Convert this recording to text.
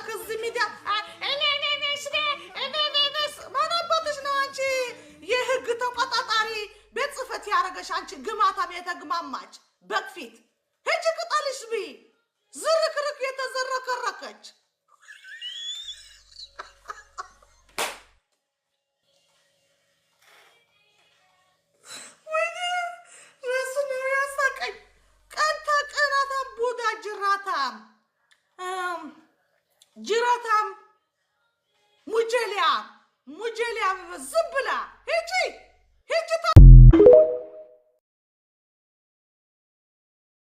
ከዚህ ሚዲያ ማናባትሽ ነው አንቺ የህግ ተቆጣጣሪ ቤት ጽፈት ያረገሽ አንቺ ግማታ የተግማማች በቅፊት ሄጅ ቅጣልሽ ቢ ዝርክርክ የተዘረከረከች ጅራታም ሙጀሊያ ዝም ብላ